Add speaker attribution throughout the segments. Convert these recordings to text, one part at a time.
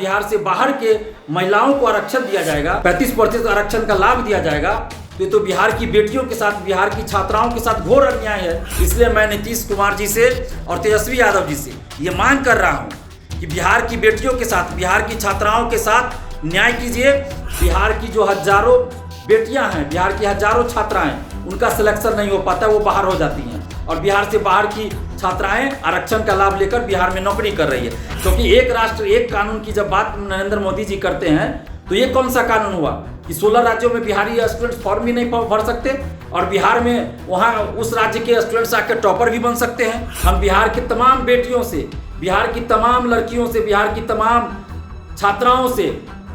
Speaker 1: बिहार से बाहर के महिलाओं को आरक्षण दिया जाएगा, 35% आरक्षण का लाभ दिया जाएगा, तो ये तो बिहार की बेटियों के साथ, बिहार की छात्राओं के साथ घोर अन्याय है। इसलिए मैं नीतीश कुमार जी से और तेजस्वी यादव जी से ये मांग कर रहा हूँ कि बिहार की बेटियों के साथ, बिहार की छात्राओं के साथ न्याय कीजिए। बिहार की जो हजारों बेटियां हैं, बिहार की हजारों छात्राएं, उनका सिलेक्शन नहीं हो पाता, वो बाहर हो जाती हैं और बिहार से बाहर की छात्राएं आरक्षण का लाभ लेकर बिहार में नौकरी कर रही है। क्योंकि एक राष्ट्र एक कानून की जब बात नरेंद्र मोदी जी करते हैं तो ये कौन सा कानून हुआ कि 16 राज्यों में बिहारी स्टूडेंट्स फॉर्म भी नहीं भर सकते और बिहार में वहाँ उस राज्य के स्टूडेंट्स आकर टॉपर भी बन सकते हैं। हम बिहार की तमाम बेटियों से, बिहार की तमाम लड़कियों से, बिहार की तमाम छात्राओं से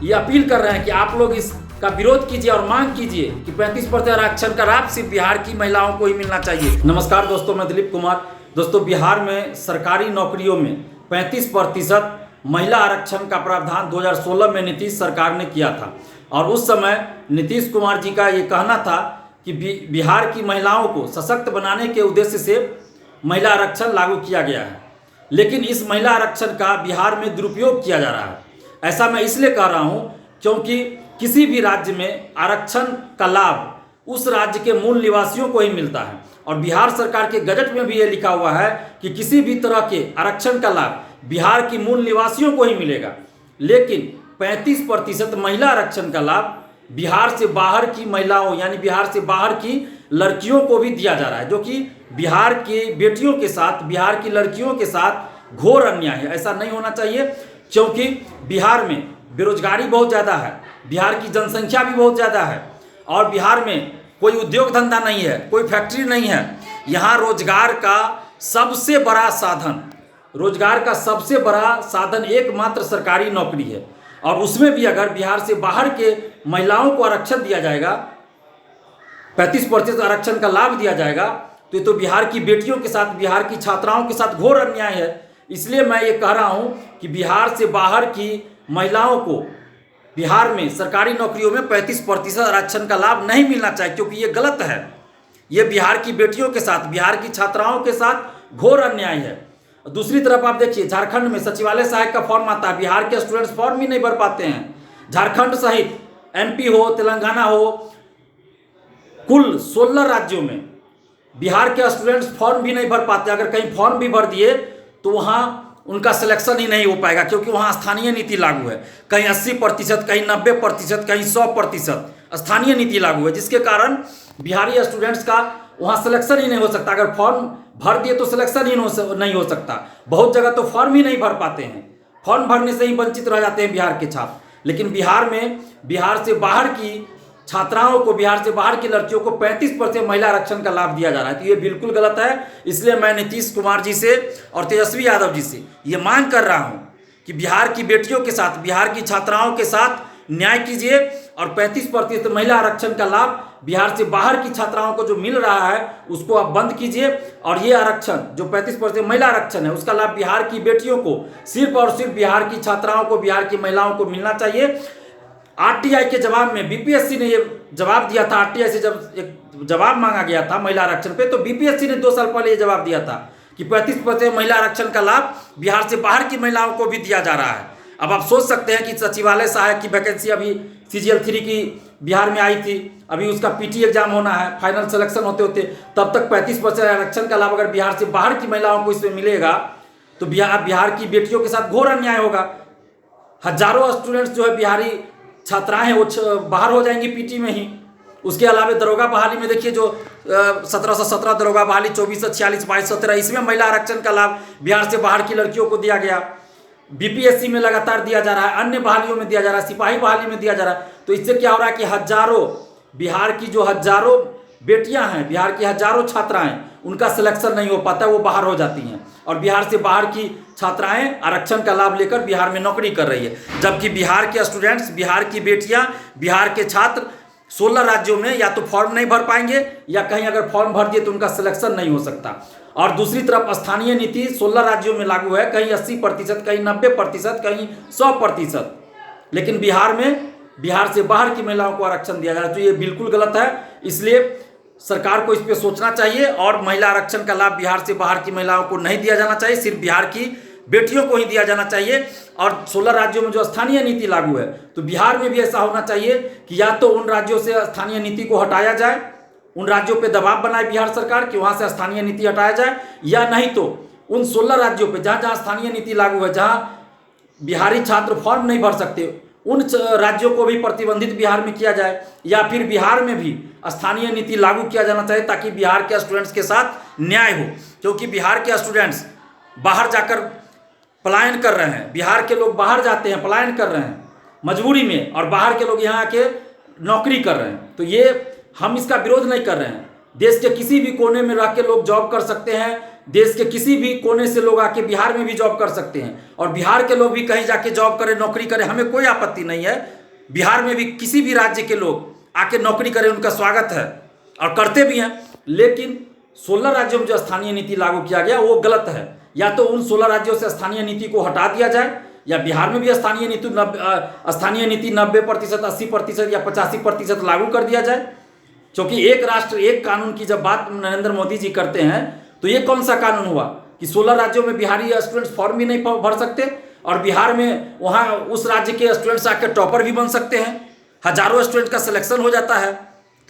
Speaker 1: ये अपील कर रहे हैं कि आप लोग इसका विरोध कीजिए और मांग कीजिए कि 35% आरक्षण का लाभ सिर्फ बिहार की महिलाओं को ही मिलना चाहिए। नमस्कार दोस्तों, मैं दिलीप कुमार। दोस्तों, बिहार में सरकारी नौकरियों में 35% महिला आरक्षण का प्रावधान 2016 में नीतीश सरकार ने किया था और उस समय नीतीश कुमार जी का ये कहना था कि बिहार की महिलाओं को सशक्त बनाने के उद्देश्य से महिला आरक्षण लागू किया गया है। लेकिन इस महिला आरक्षण का बिहार में दुरुपयोग किया जा रहा है। ऐसा मैं इसलिए कह रहा हूँ क्योंकि किसी भी राज्य में आरक्षण का लाभ उस राज्य के मूल निवासियों को ही मिलता है और बिहार सरकार के गजट में भी ये लिखा हुआ है कि किसी भी तरह के आरक्षण का लाभ बिहार की मूल निवासियों को ही मिलेगा। लेकिन 35% महिला आरक्षण का लाभ बिहार से बाहर की महिलाओं, यानी बिहार से बाहर की लड़कियों को भी दिया जा रहा है, जो कि बिहार की बेटियों के साथ, बिहार की लड़कियों के साथ घोर अन्याय है। ऐसा नहीं होना चाहिए क्योंकि बिहार में बेरोजगारी बहुत ज़्यादा है, बिहार की जनसंख्या भी बहुत ज़्यादा है और बिहार में कोई उद्योग धंधा नहीं है, कोई फैक्ट्री नहीं है। यहाँ रोजगार का सबसे बड़ा साधन एकमात्र सरकारी नौकरी है और उसमें भी अगर बिहार से बाहर के महिलाओं को आरक्षण दिया जाएगा, 35% आरक्षण का लाभ दिया जाएगा, तो ये तो बिहार की बेटियों के साथ, बिहार की छात्राओं के साथ घोर अन्याय है। इसलिए मैं ये कह रहा हूँ कि बिहार से बाहर की महिलाओं को बिहार में सरकारी नौकरियों में 35% आरक्षण का लाभ नहीं मिलना चाहिए, क्योंकि ये गलत है। ये बिहार की बेटियों के साथ, बिहार की छात्राओं के साथ घोर अन्याय है। दूसरी तरफ आप देखिए, झारखंड में सचिवालय सहायक का फॉर्म आता है, बिहार के स्टूडेंट्स फॉर्म भी नहीं भर पाते हैं। झारखंड सहित एमपी हो, तेलंगाना हो, कुल 16 राज्यों में बिहार के स्टूडेंट्स फॉर्म भी नहीं भर पाते। अगर कहीं फॉर्म भी भर दिए तो वहाँ उनका सिलेक्शन ही नहीं हो पाएगा, क्योंकि वहाँ स्थानीय नीति लागू है। कहीं 80%, कहीं 90%, कहीं 100% स्थानीय नीति लागू है, जिसके कारण बिहारी स्टूडेंट्स का वहाँ सिलेक्शन ही नहीं हो सकता। अगर फॉर्म भर दिए तो सिलेक्शन ही नहीं हो सकता। बहुत जगह तो फॉर्म ही नहीं भर पाते हैं, फॉर्म भरने से ही वंचित रह जाते हैं बिहार के छात्र। लेकिन बिहार में बिहार से बाहर की छात्राओं को, बिहार से बाहर की लड़कियों को 35% महिला आरक्षण का लाभ दिया जा रहा है, तो ये बिल्कुल गलत है। इसलिए मैं नीतीश कुमार जी से और तेजस्वी यादव जी से ये मांग कर रहा हूँ कि बिहार की बेटियों के साथ, बिहार की छात्राओं के साथ न्याय कीजिए और 35% महिला आरक्षण का लाभ बिहार से बाहर की छात्राओं को जो मिल रहा है उसको आप बंद कीजिए। और ये आरक्षण जो 35% महिला आरक्षण है, उसका लाभ बिहार की बेटियों को, सिर्फ और सिर्फ बिहार की छात्राओं को, बिहार की महिलाओं को मिलना चाहिए। आरटीआई के जवाब में बीपीएससी ने ये जवाब दिया था। आरटीआई से जब एक जवाब मांगा गया था महिला आरक्षण पे, तो बीपीएससी ने 2 साल पहले ये जवाब दिया था कि 35% महिला आरक्षण का लाभ बिहार से बाहर की महिलाओं को भी दिया जा रहा है। अब आप सोच सकते हैं कि सचिवालय सहायक की वैकेंसी अभी CGL 3 की बिहार में आई थी, अभी उसका PT एग्जाम होना है, फाइनल सिलेक्शन होते होते तब तक 35% आरक्षण का लाभ अगर बिहार से बाहर की महिलाओं को इसमें मिलेगा तो बिहार की बेटियों के साथ घोर अन्याय होगा। हजारों स्टूडेंट्स जो है, बिहारी छात्राएं हैं, वो बाहर हो जाएंगी PT में ही। उसके अलावा दरोगा बहाली में देखिए, जो 1717 दरोगा बहाली, 2446, 2217, इसमें महिला आरक्षण का लाभ बिहार से बाहर की लड़कियों को दिया गया। बीपीएससी में लगातार दिया जा रहा है, अन्य बहालियों में दिया जा रहा है, सिपाही बहाली में दिया जा रहा है। तो इससे क्या हो रहा है कि बिहार की जो हजारों बेटियां हैं, बिहार की हजारों छात्राएं, उनका सिलेक्शन नहीं हो पाता, वो बाहर हो जाती हैं और बिहार से बाहर की छात्राएं आरक्षण का लाभ लेकर बिहार में नौकरी कर रही है। जबकि बिहार के स्टूडेंट्स, बिहार की बेटियां, बिहार के छात्र 16 राज्यों में या तो फॉर्म नहीं भर पाएंगे या कहीं अगर फॉर्म भर दिए तो उनका सिलेक्शन नहीं हो सकता। और दूसरी तरफ स्थानीय नीति 16 राज्यों में लागू है, कहीं 80%, कहीं 90%, कहीं 100%। लेकिन बिहार से बाहर की महिलाओं को आरक्षण दिया जा रहा है, तो ये बिल्कुल गलत है। इसलिए सरकार को इस पर सोचना चाहिए और महिला आरक्षण का लाभ बिहार से बाहर की महिलाओं को नहीं दिया जाना चाहिए, सिर्फ बिहार की बेटियों को ही दिया जाना चाहिए। और 16 राज्यों में जो स्थानीय नीति लागू है, तो बिहार में भी ऐसा होना चाहिए कि या तो उन राज्यों से स्थानीय नीति को हटाया जाए, उन राज्यों पे दबाव बनाए बिहार सरकार कि वहाँ से स्थानीय नीति हटाया जाए, या नहीं तो उन 16 राज्यों पे जहाँ जहाँ स्थानीय नीति लागू है, जहाँ बिहारी छात्र फॉर्म नहीं भर सकते, उन राज्यों को भी प्रतिबंधित बिहार में किया जाए, या फिर बिहार में भी स्थानीय नीति लागू किया जाना चाहिए ताकि बिहार के स्टूडेंट्स के साथ न्याय हो। क्योंकि बिहार के स्टूडेंट्स बाहर जाकर पलायन कर रहे हैं, बिहार के लोग बाहर जाते हैं, पलायन कर रहे हैं मजबूरी में, और बाहर के लोग यहाँ आके नौकरी कर रहे हैं। तो ये हम इसका विरोध नहीं कर रहे हैं। देश के किसी भी कोने में रह के लोग जॉब कर सकते हैं, देश के किसी भी कोने से लोग आके बिहार में भी जॉब कर सकते हैं, और बिहार के लोग भी कहीं जाके जॉब करें, नौकरी करें, हमें कोई आपत्ति नहीं है। बिहार में भी किसी भी राज्य के लोग आके नौकरी करें, उनका स्वागत है और करते भी हैं। लेकिन 16 राज्यों में जो स्थानीय नीति लागू किया गया वो गलत है। या तो उन 16 राज्यों से स्थानीय नीति को हटा दिया जाए, या बिहार में भी स्थानीय नीति 90%, 80% या 85% लागू कर दिया जाए। क्योंकि एक राष्ट्र एक कानून की जब बात नरेंद्र मोदी जी करते हैं, तो ये कौन सा कानून हुआ कि 16 राज्यों में बिहारी स्टूडेंट्स फॉर्म भी नहीं भर सकते, और बिहार में वहाँ उस राज्य के स्टूडेंट्स आकर टॉपर भी बन सकते हैं, हजारों स्टूडेंट का सिलेक्शन हो जाता है।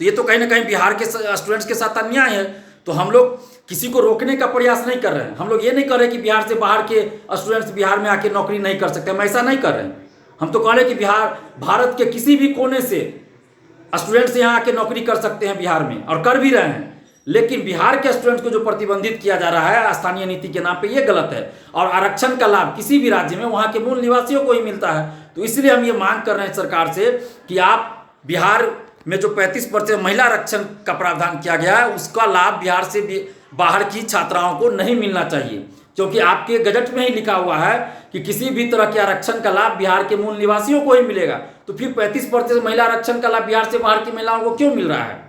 Speaker 1: तो ये तो कहीं ना कहीं बिहार के स्टूडेंट्स के साथ अन्याय है। तो हम लोग किसी को रोकने का प्रयास नहीं कर रहे हैं। हम लोग ये नहीं कर रहे कि बिहार से बाहर के स्टूडेंट्स बिहार में आके नौकरी नहीं कर सकते, हम ऐसा नहीं कर रहे हैं। हम तो कह रहे हैं कि भारत के किसी भी कोने से स्टूडेंट्स यहाँ आके नौकरी कर सकते हैं बिहार में, और कर भी रहे हैं। लेकिन बिहार के स्टूडेंट्स को जो प्रतिबंधित किया जा रहा है स्थानीय नीति के नाम पे, ये गलत है। और आरक्षण का लाभ किसी भी राज्य में वहाँ के मूल निवासियों को ही मिलता है। तो इसलिए हम ये मांग कर रहे हैं सरकार से कि आप बिहार में जो 35% महिला आरक्षण का प्रावधान किया गया है, उसका लाभ बिहार से बाहर की छात्राओं को नहीं मिलना चाहिए। क्योंकि आपके गजट में ही लिखा हुआ है कि किसी भी तरह के आरक्षण का लाभ बिहार के मूल निवासियों को ही मिलेगा। तो फिर 35% महिला आरक्षण का लाभ बिहार से बाहर की महिलाओं को क्यों मिल रहा है?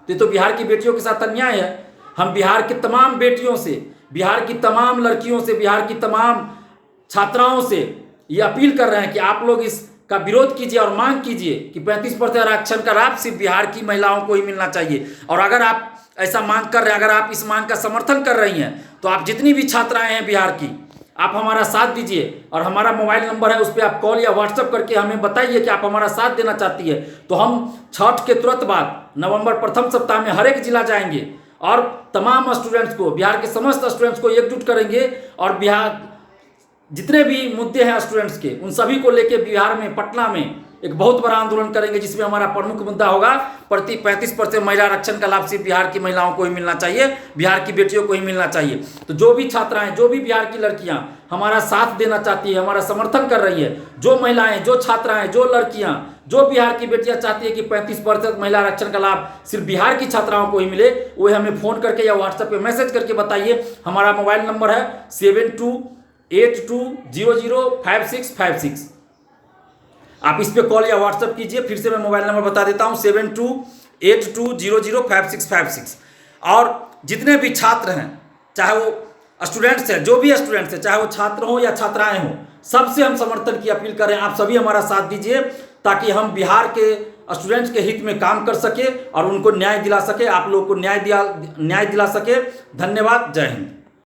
Speaker 1: तो बिहार की बेटियों के साथ अन्याय है। हम बिहार की तमाम बेटियों से, बिहार की तमाम लड़कियों से, बिहार की तमाम छात्राओं से ये अपील कर रहे हैं कि आप लोग इसका विरोध कीजिए और मांग कीजिए कि 35% आरक्षण का लाभ सिर्फ बिहार की महिलाओं को ही मिलना चाहिए। और अगर आप ऐसा मांग कर रहे हैं, अगर आप इस मांग का समर्थन कर रही हैं, तो आप जितनी भी छात्राएं हैं बिहार की, आप हमारा साथ दीजिए। और हमारा मोबाइल नंबर है, उस पर आप कॉल या व्हाट्सएप करके हमें बताइए कि आप हमारा साथ देना चाहती है। तो हम छठ के तुरंत बाद नवंबर प्रथम सप्ताह में हर एक जिला जाएंगे और तमाम स्टूडेंट्स को, बिहार के समस्त स्टूडेंट्स को एकजुट करेंगे, और बिहार जितने भी मुद्दे हैं स्टूडेंट्स के, उन सभी को लेके बिहार में, पटना में एक बहुत बड़ा आंदोलन करेंगे, जिसमें हमारा प्रमुख मुद्दा होगा 35% महिला आरक्षण का लाभ सिर्फ बिहार की महिलाओं को ही मिलना चाहिए, बिहार की बेटियों को ही मिलना चाहिए। तो जो भी छात्राएं, जो भी बिहार की लड़कियां हमारा साथ देना चाहती है, हमारा समर्थन कर रही है, जो महिलाएं, जो छात्राएं, जो लड़कियां, जो बिहार की बेटियां चाहती है कि 35% महिला आरक्षण का लाभ सिर्फ बिहार की छात्राओं को ही मिले, वो हमें फ़ोन करके या व्हाट्सएप पे मैसेज करके बताइए। हमारा मोबाइल नंबर है 7282005656। आप इस पे कॉल या व्हाट्सएप कीजिए। फिर से मैं मोबाइल नंबर बता देता हूँ 7282005656। और जितने भी छात्र हैं, चाहे वो स्टूडेंट्स हैं, जो भी स्टूडेंट्स हैं, चाहे वो छात्र हों या छात्राएं हों, सबसे हम समर्थन की अपील करें। आप सभी हमारा साथ दीजिए ताकि हम बिहार के स्टूडेंट्स के हित में काम कर सके और उनको न्याय दिला सके, आप लोगों को न्याय दिला सके। धन्यवाद। जय हिंद।